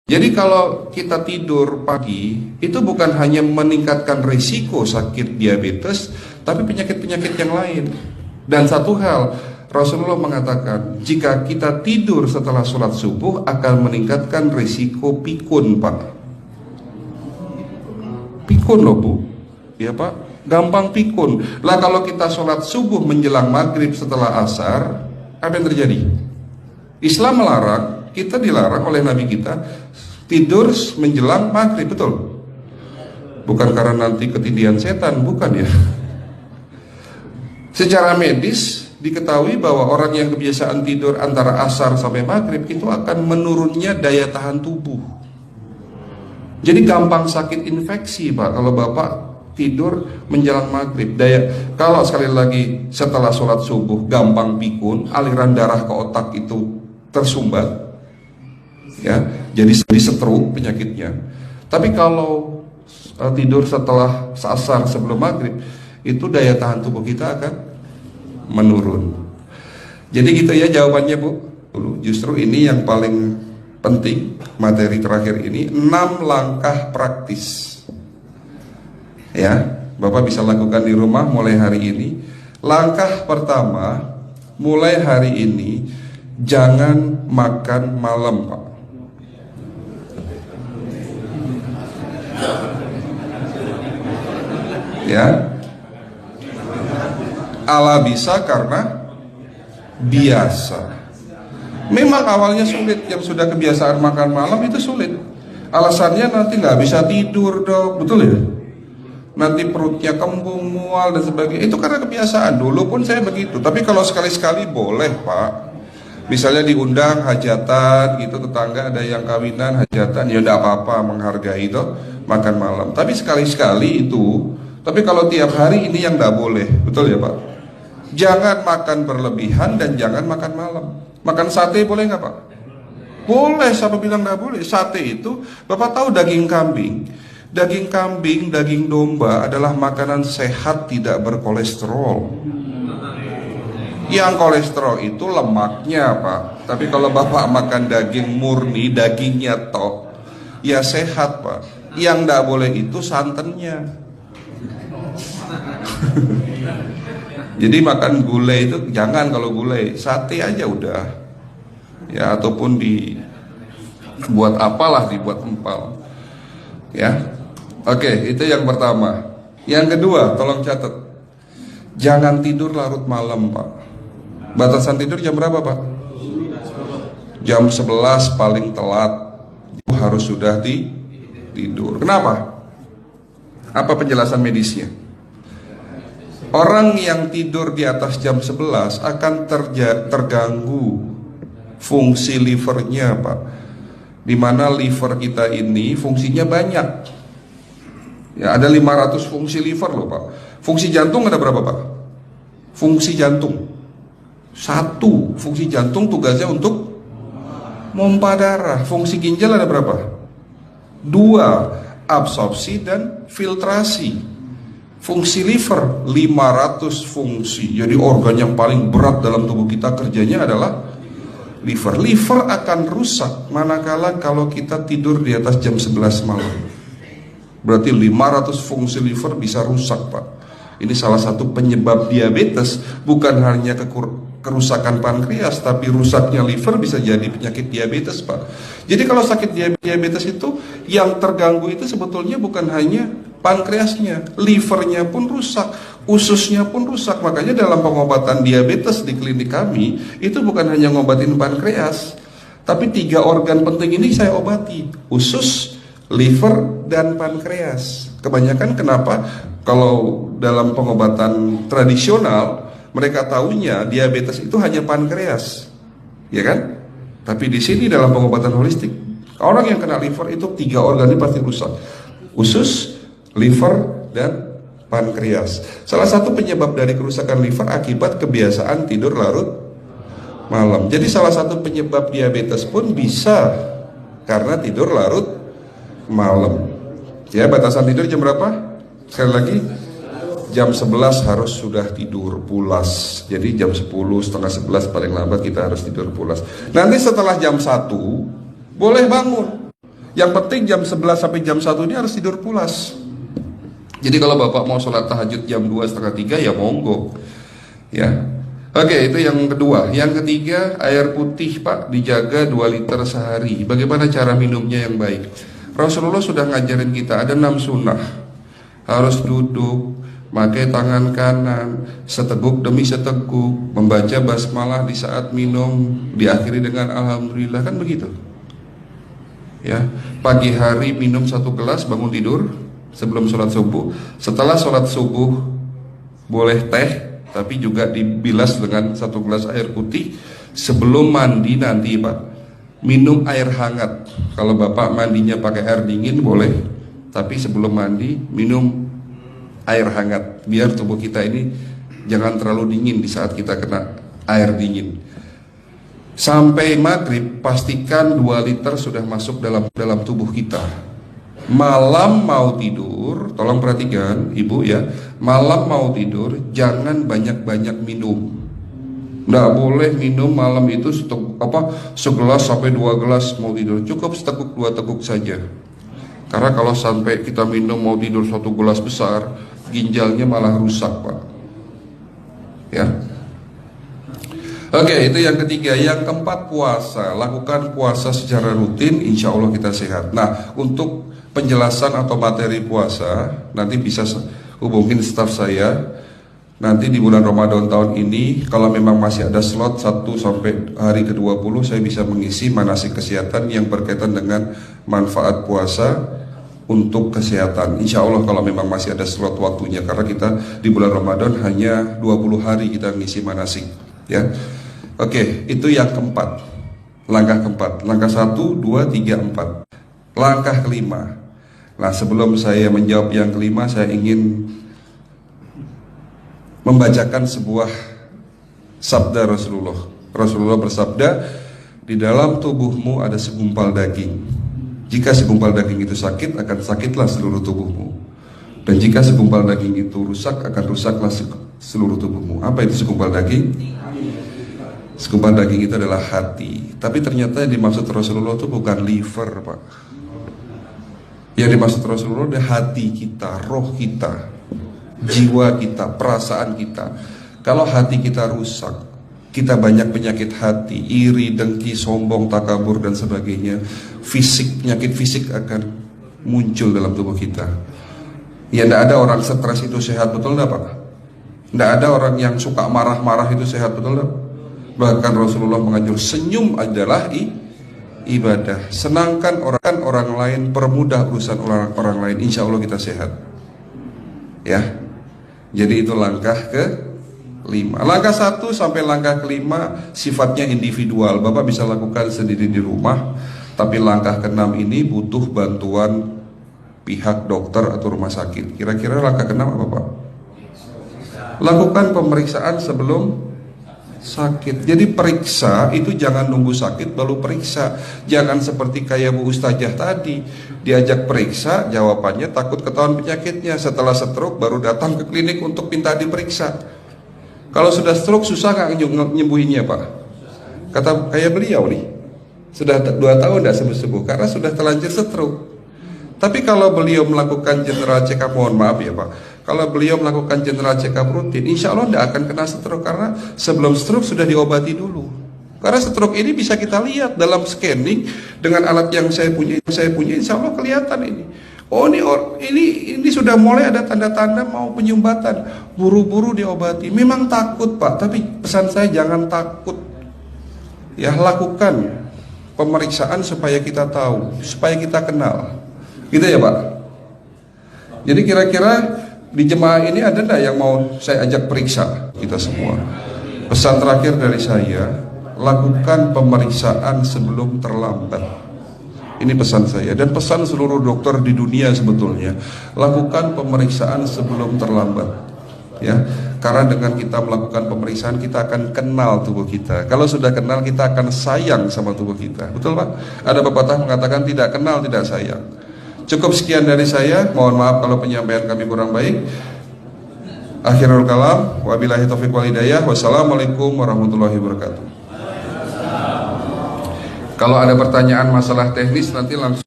Jadi kalau kita tidur pagi, itu bukan hanya meningkatkan risiko sakit diabetes, tapi penyakit-penyakit yang lain. Dan satu hal, Rasulullah mengatakan, jika kita tidur setelah sholat subuh akan meningkatkan risiko pikun, Pak. Pikun loh, Bu. Ya, Pak. Gampang pikun. Lah kalau kita sholat subuh menjelang maghrib setelah asar, apa yang terjadi? Islam melarang, kita dilarang oleh Nabi kita tidur menjelang maghrib, betul? Bukan karena nanti ketidian setan, bukan ya. Secara medis diketahui bahwa orang yang kebiasaan tidur antara asar sampai maghrib itu akan menurunnya daya tahan tubuh. Jadi gampang sakit infeksi, Pak, kalau Bapak tidur menjelang maghrib. Kalau sekali lagi setelah sholat subuh gampang pikun, aliran darah ke otak itu tersumbat, ya, jadi stroke penyakitnya. Tapi kalau tidur setelah asar sebelum maghrib, itu daya tahan tubuh kita akan menurun. Jadi gitu ya jawabannya, Bu. Justru ini yang paling penting, materi terakhir ini 6 langkah praktis. Ya, Bapak bisa lakukan di rumah mulai hari ini. Langkah pertama, mulai hari ini jangan makan malam, Pak. Ya, ala bisa karena biasa. Memang awalnya sulit, yang sudah kebiasaan makan malam itu sulit. Alasannya nanti nggak bisa tidur, Dok, betul ya? Nanti perutnya kembung, mual dan sebagainya. Itu karena kebiasaan. Dulu pun saya begitu. Tapi kalau sekali-sekali boleh, Pak. Misalnya diundang hajatan gitu, tetangga ada yang kawinan, hajatan, ya udah apa-apa, menghargai itu makan malam. Tapi sekali-sekali itu. Tapi kalau tiap hari ini yang nggak boleh, betul ya, Pak? Jangan makan berlebihan dan jangan makan malam. Makan sate boleh nggak, Pak? Boleh, siapa bilang nggak boleh? Sate itu, Bapak tahu daging kambing. Daging kambing, daging domba adalah makanan sehat, tidak berkolesterol. Yang kolesterol itu lemaknya, Pak. Tapi kalau Bapak makan daging murni, dagingnya tok, ya sehat, Pak. Yang nggak boleh itu santannya. Jadi makan gulai itu jangan, kalau gulai sate aja udah, ya, ataupun dibuat apalah, dibuat empal, ya. Oke, itu yang pertama. Yang kedua, tolong catat, jangan tidur larut malam, Pak. Batasan tidur jam berapa, Pak? Jam 11 paling telat harus sudah tidur. Kenapa? Apa penjelasan medisnya? Orang yang tidur di atas jam 11 akan terganggu fungsi livernya, Pak. Dimana liver kita ini fungsinya banyak. Ya, ada 500 fungsi liver loh, Pak. Fungsi jantung ada berapa, Pak? Fungsi jantung 1. Fungsi jantung tugasnya untuk mompa darah. Fungsi ginjal ada berapa? 2. Absorpsi dan filtrasi. Fungsi liver 500 fungsi. Jadi organ yang paling berat dalam tubuh kita kerjanya adalah liver. Liver akan rusak manakala kalau kita tidur di atas jam 11 malam. Berarti 500 fungsi liver bisa rusak, Pak. Ini salah satu penyebab diabetes. Bukan hanya kerusakan pankreas, tapi rusaknya liver bisa jadi penyakit diabetes, Pak. Jadi kalau sakit diabetes itu yang terganggu itu sebetulnya bukan hanya pankreasnya, livernya pun rusak, ususnya pun rusak. Makanya dalam pengobatan diabetes di klinik kami itu bukan hanya ngobatin pankreas, tapi 3 organ penting ini saya obati: usus, liver, dan pankreas. Kebanyakan kenapa? Kalau dalam pengobatan tradisional mereka tahunya diabetes itu hanya pankreas, ya kan? Tapi di sini dalam pengobatan holistik, orang yang kena liver itu 3 organ ini pasti rusak: usus, liver, dan pankreas. Salah satu penyebab dari kerusakan liver akibat kebiasaan tidur larut malam. Jadi salah satu penyebab diabetes pun bisa karena tidur larut malam. Ya, batasan tidur jam berapa? Sekali lagi, jam 11 harus sudah tidur pulas. Jadi jam 10, setengah 11 paling lambat kita harus tidur pulas. Nanti setelah jam 1 boleh bangun. Yang penting jam 11 sampai jam 1 ini harus tidur pulas. Jadi kalau Bapak mau sholat tahajud jam 2, setengah 3 ya monggo. Ya. Oke, itu yang kedua. Yang ketiga, air putih Pak dijaga 2 liter sehari. Bagaimana cara minumnya yang baik? Rasulullah sudah ngajarin kita ada 6 sunnah. Harus duduk, pakai tangan kanan, seteguk demi seteguk, membaca basmalah di saat minum, diakhiri dengan alhamdulillah, kan begitu. Ya, pagi hari minum 1 gelas, bangun tidur sebelum sholat subuh. Setelah sholat subuh boleh teh, tapi juga dibilas dengan 1 gelas air putih. Sebelum mandi nanti Pak, minum air hangat. Kalau Bapak mandinya pakai air dingin boleh, tapi sebelum mandi minum air hangat, biar tubuh kita ini jangan terlalu dingin di saat kita kena air dingin. Sampai maghrib pastikan 2 liter sudah masuk dalam tubuh kita. Malam mau tidur, tolong perhatikan Ibu ya, malam mau tidur jangan banyak-banyak minum. Nggak boleh minum malam itu segelas sampai 2 gelas mau tidur. Cukup seteguk 2 teguk saja. Karena kalau sampai kita minum mau tidur 1 gelas besar, ginjalnya malah rusak Pak. Ya. Oke, itu yang ketiga. Yang keempat, puasa. Lakukan puasa secara rutin, insya Allah kita sehat. Nah, untuk penjelasan atau materi puasa nanti bisa hubungin staf saya. Nanti di bulan Ramadan tahun ini, kalau memang masih ada slot 1 sampai hari ke-20, saya bisa mengisi manasik kesehatan yang berkaitan dengan manfaat puasa untuk kesehatan. Insya Allah kalau memang masih ada slot waktunya, karena kita di bulan Ramadan hanya 20 hari kita mengisi manasik. Ya, oke, itu yang keempat. Langkah keempat. Langkah 1, 2, 3, 4. Langkah kelima. Nah, sebelum saya menjawab yang kelima, saya ingin membacakan sebuah sabda Rasulullah. Rasulullah bersabda, di dalam tubuhmu ada segumpal daging. Jika segumpal daging itu sakit, akan sakitlah seluruh tubuhmu. Dan jika segumpal daging itu rusak, akan rusaklah seluruh tubuhmu. Apa itu segumpal daging? Segumpal daging itu adalah hati. Tapi ternyata yang dimaksud Rasulullah itu bukan liver Pak. Yang dimaksud Rasulullah adalah hati kita, roh kita, jiwa kita, perasaan kita. Kalau hati kita rusak, kita banyak penyakit hati, iri, dengki, sombong, takabur dan sebagainya. Penyakit fisik akan muncul dalam tubuh kita. Ya, tidak ada orang stres itu sehat, betul tidak Pak? Tidak ada orang yang suka marah-marah itu sehat, betul tidak? Bahkan Rasulullah mengajar senyum adalah ibadah. Senangkan orang lain, permudah urusan orang lain, insya Allah kita sehat. Ya, jadi itu langkah ke-5. Langkah 1 sampai langkah ke-5 sifatnya individual. Bapak bisa lakukan sendiri di rumah. Tapi langkah ke-6 ini butuh bantuan pihak dokter atau rumah sakit. Kira-kira langkah ke-6 apa Pak? Lakukan pemeriksaan sebelum sakit. Jadi periksa itu jangan nunggu sakit baru periksa. Jangan seperti kayak Bu Ustazah tadi, diajak periksa, jawabannya takut ketahuan penyakitnya. Setelah stroke baru datang ke klinik untuk minta diperiksa. Kalau sudah stroke susah nggak nyembuhinnya Pak? Kata kayak beliau nih, sudah 2 tahun tidak sembuh-sembuh karena sudah terlanjur stroke. Tapi kalau beliau melakukan general check up, mohon maaf ya Pak, kalau beliau melakukan general check up rutin, insya Allah tidak akan kena stroke, karena sebelum stroke sudah diobati dulu. Karena stroke ini bisa kita lihat dalam scanning dengan alat yang saya punya, insya Allah kelihatan ini. Oh ini sudah mulai ada tanda-tanda mau penyumbatan, buru-buru diobati. Memang takut Pak, tapi pesan saya jangan takut. Ya, lakukan pemeriksaan supaya kita tahu, supaya kita kenal. Gitu ya Pak. Jadi kira-kira di jemaah ini ada enggak yang mau saya ajak periksa kita semua? Pesan terakhir dari saya, lakukan pemeriksaan sebelum terlambat. Ini pesan saya dan pesan seluruh dokter di dunia sebetulnya. Lakukan pemeriksaan sebelum terlambat. Ya, karena dengan kita melakukan pemeriksaan kita akan kenal tubuh kita. Kalau sudah kenal kita akan sayang sama tubuh kita. Betul Pak? Ada pepatah mengatakan tidak kenal tidak sayang. Cukup sekian dari saya. Mohon maaf kalau penyampaian kami kurang baik. Akhirul kalam, wabillahi taufiq wal hidayah. Wassalamualaikum warahmatullahi wabarakatuh. Kalau ada pertanyaan masalah teknis nanti langsung